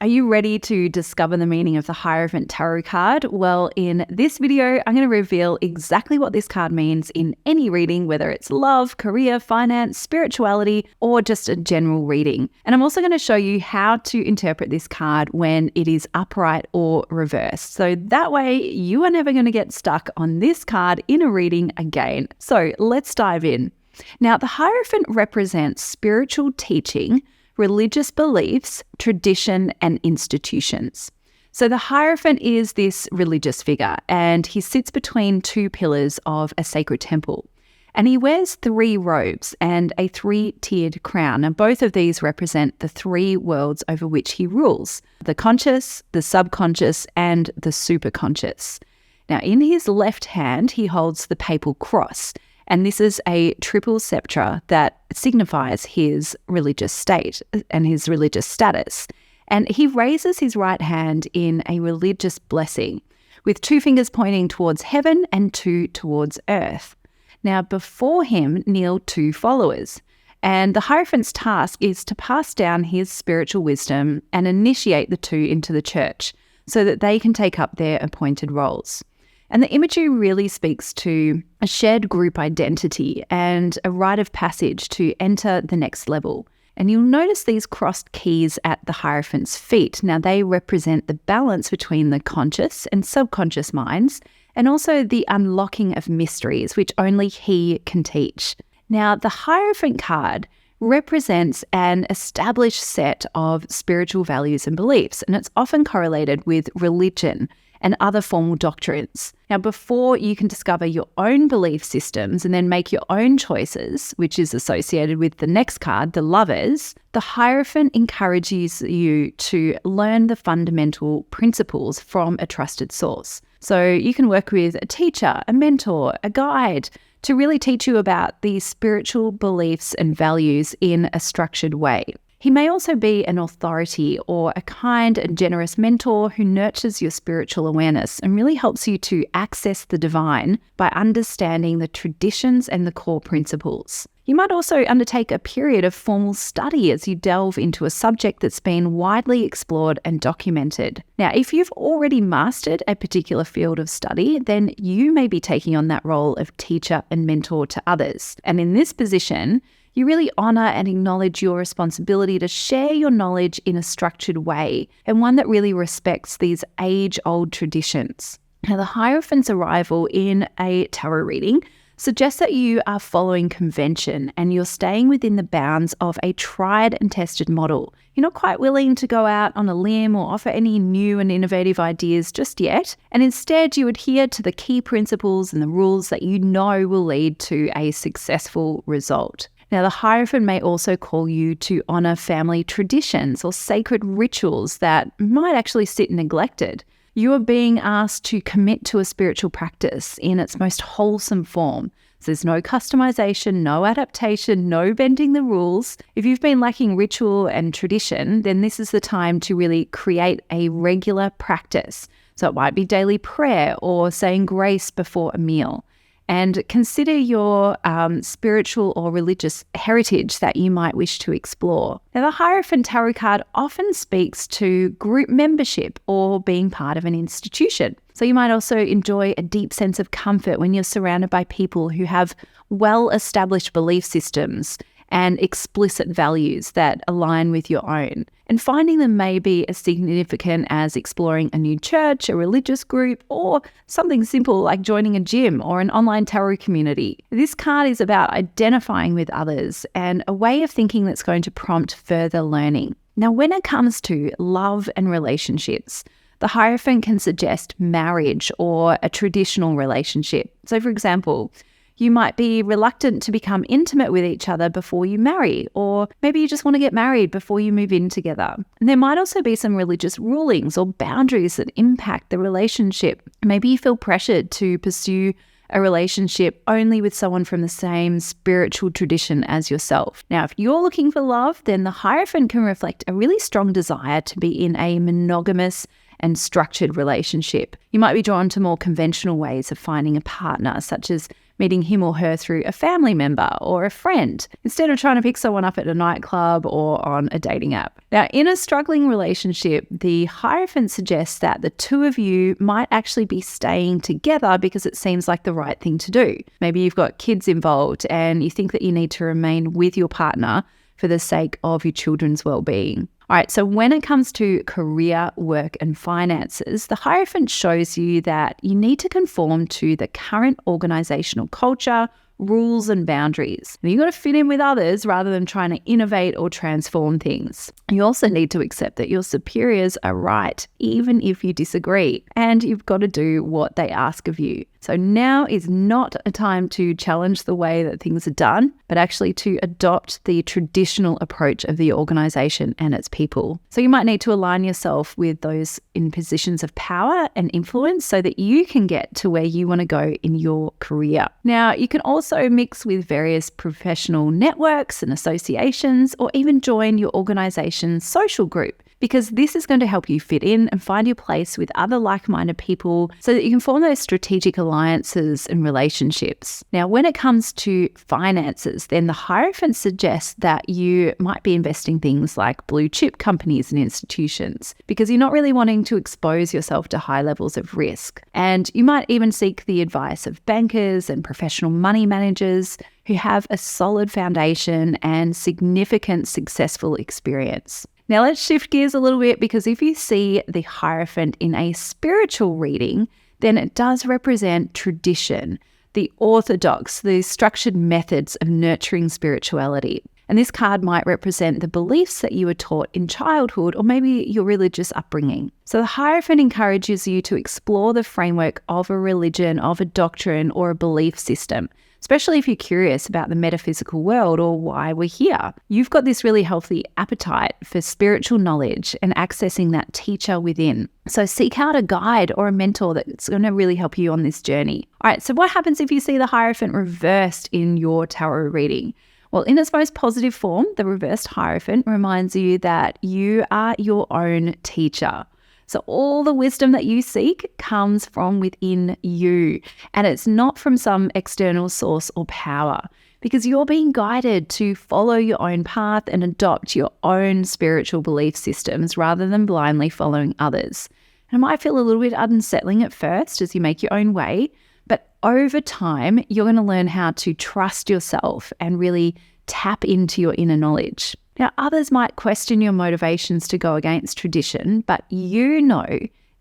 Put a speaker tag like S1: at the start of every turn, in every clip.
S1: Are you ready to discover the meaning of the Hierophant Tarot card? Well, in this video, I'm going to reveal exactly what this card means in any reading, whether it's love, career, finance, spirituality, or just a general reading. And I'm also going to show you how to interpret this card when it is upright or reversed. So that way you are never going to get stuck on this card in a reading again. So let's dive in. Now, the Hierophant represents spiritual teaching, religious beliefs, tradition, and institutions. So the Hierophant is this religious figure, and he sits between two pillars of a sacred temple. And he wears 3 robes and a 3-tiered crown. And both of these represent the 3 worlds over which he rules: the conscious, the subconscious, and the superconscious. Now, in his left hand, he holds the papal cross. And this is a triple scepter that signifies his religious state and his religious status. And he raises his right hand in a religious blessing, with 2 fingers pointing towards heaven and 2 towards earth. Now, before him kneel 2 followers. And the Hierophant's task is to pass down his spiritual wisdom and initiate the 2 into the church so that they can take up their appointed roles. And the imagery really speaks to a shared group identity and a rite of passage to enter the next level. And you'll notice these crossed keys at the Hierophant's feet. Now, they represent the balance between the conscious and subconscious minds, and also the unlocking of mysteries, which only he can teach. Now, the Hierophant card represents an established set of spiritual values and beliefs, and it's often correlated with religion and other formal doctrines. Now, before you can discover your own belief systems and then make your own choices, which is associated with the next card, the Lovers, the Hierophant encourages you to learn the fundamental principles from a trusted source. So you can work with a teacher, a mentor, a guide to really teach you about these spiritual beliefs and values in a structured way. He may also be an authority or a kind and generous mentor who nurtures your spiritual awareness and really helps you to access the divine by understanding the traditions and the core principles. You might also undertake a period of formal study as you delve into a subject that's been widely explored and documented. Now, if you've already mastered a particular field of study, then you may be taking on that role of teacher and mentor to others. And in this position, you really honour and acknowledge your responsibility to share your knowledge in a structured way, and one that really respects these age-old traditions. Now, the Hierophant's arrival in a tarot reading suggests that you are following convention and you're staying within the bounds of a tried and tested model. You're not quite willing to go out on a limb or offer any new and innovative ideas just yet, and instead you adhere to the key principles and the rules that you know will lead to a successful result. Now, the Hierophant may also call you to honour family traditions or sacred rituals that might actually sit neglected. You are being asked to commit to a spiritual practice in its most wholesome form. So there's no customization, no adaptation, no bending the rules. If you've been lacking ritual and tradition, then this is the time to really create a regular practice. So it might be daily prayer or saying grace before a meal. And consider your spiritual or religious heritage that you might wish to explore. Now, the Hierophant Tarot card often speaks to group membership or being part of an institution. So you might also enjoy a deep sense of comfort when you're surrounded by people who have well-established belief systems and explicit values that align with your own. And finding them may be as significant as exploring a new church, a religious group, or something simple like joining a gym or an online tarot community. This card is about identifying with others and a way of thinking that's going to prompt further learning. Now, when it comes to love and relationships, the Hierophant can suggest marriage or a traditional relationship. So, for example, you might be reluctant to become intimate with each other before you marry, or maybe you just want to get married before you move in together. And there might also be some religious rulings or boundaries that impact the relationship. Maybe you feel pressured to pursue a relationship only with someone from the same spiritual tradition as yourself. Now, if you're looking for love, then the Hierophant can reflect a really strong desire to be in a monogamous and structured relationship. You might be drawn to more conventional ways of finding a partner, such as meeting him or her through a family member or a friend, instead of trying to pick someone up at a nightclub or on a dating app. Now, in a struggling relationship, the Hierophant suggests that the two of you might actually be staying together because it seems like the right thing to do. Maybe you've got kids involved and you think that you need to remain with your partner for the sake of your children's well-being. All right, so when it comes to career, work, and finances, the Hierophant shows you that you need to conform to the current organizational culture, rules, and boundaries. And you've got to fit in with others rather than trying to innovate or transform things. You also need to accept that your superiors are right, even if you disagree, and you've got to do what they ask of you. So now is not a time to challenge the way that things are done, but actually to adopt the traditional approach of the organization and its people. So you might need to align yourself with those in positions of power and influence so that you can get to where you want to go in your career. Now, you can also mix with various professional networks and associations, or even join your organization's social group, because this is going to help you fit in and find your place with other like-minded people so that you can form those strategic alliances and relationships. Now, when it comes to finances, then the Hierophant suggests that you might be investing things like blue chip companies and institutions, because you're not really wanting to expose yourself to high levels of risk. And you might even seek the advice of bankers and professional money managers who have a solid foundation and significant successful experience. Now let's shift gears a little bit, because if you see the Hierophant in a spiritual reading, then it does represent tradition, the orthodox, the structured methods of nurturing spirituality. And this card might represent the beliefs that you were taught in childhood, or maybe your religious upbringing. So the Hierophant encourages you to explore the framework of a religion, of a doctrine, or a belief system, especially if you're curious about the metaphysical world or why we're here. You've got this really healthy appetite for spiritual knowledge and accessing that teacher within. So seek out a guide or a mentor that's going to really help you on this journey. All right, so what happens if you see the Hierophant reversed in your tarot reading? Well, in its most positive form, the reversed Hierophant reminds you that you are your own teacher. So all the wisdom that you seek comes from within you, and it's not from some external source or power, because you're being guided to follow your own path and adopt your own spiritual belief systems rather than blindly following others. And it might feel a little bit unsettling at first as you make your own way, but over time, you're going to learn how to trust yourself and really tap into your inner knowledge. Now, others might question your motivations to go against tradition, but you know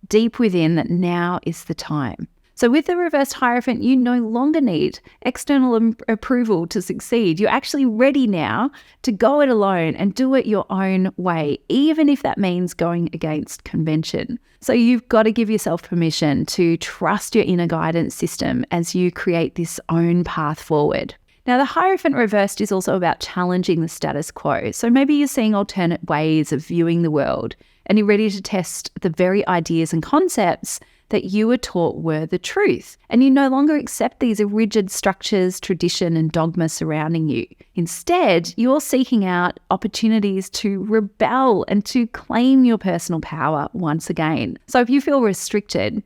S1: deep within that now is the time. So with the reversed Hierophant, you no longer need external approval to succeed. You're actually ready now to go it alone and do it your own way, even if that means going against convention. So you've got to give yourself permission to trust your inner guidance system as you create this own path forward. Now, the Hierophant reversed is also about challenging the status quo. So maybe you're seeing alternate ways of viewing the world, and you're ready to test the very ideas and concepts that you were taught were the truth. And you no longer accept these rigid structures, tradition, and dogma surrounding you. Instead, you're seeking out opportunities to rebel and to claim your personal power once again. So if you feel restricted,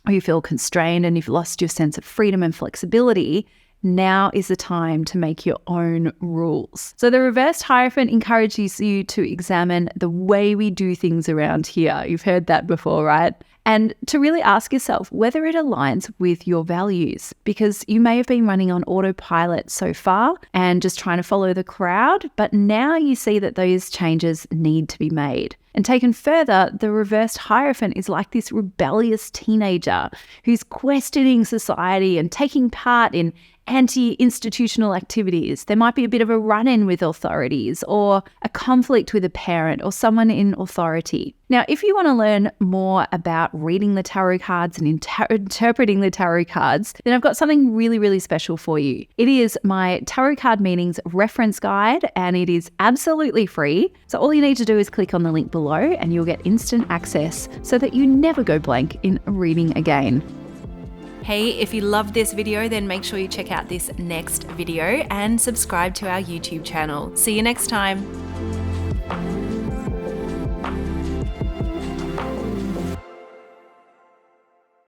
S1: or you feel constrained and you've lost your sense of freedom and flexibility, now is the time to make your own rules. So the reversed Hierophant encourages you to examine the way we do things around here. You've heard that before, right? And to really ask yourself whether it aligns with your values, because you may have been running on autopilot so far and just trying to follow the crowd, but now you see that those changes need to be made. And taken further, the reversed Hierophant is like this rebellious teenager who's questioning society and taking part in anti-institutional activities. There might be a bit of a run-in with authorities, or a conflict with a parent or someone in authority. Now, if you want to learn more about reading the tarot cards and interpreting the tarot cards, then I've got something really, really special for you. It is my Tarot Card Meanings reference guide, and it is absolutely free. So all you need to do is click on the link below and you'll get instant access so that you never go blank in reading again. Hey, if you loved this video, then make sure you check out this next video and subscribe to our YouTube channel. See you next time.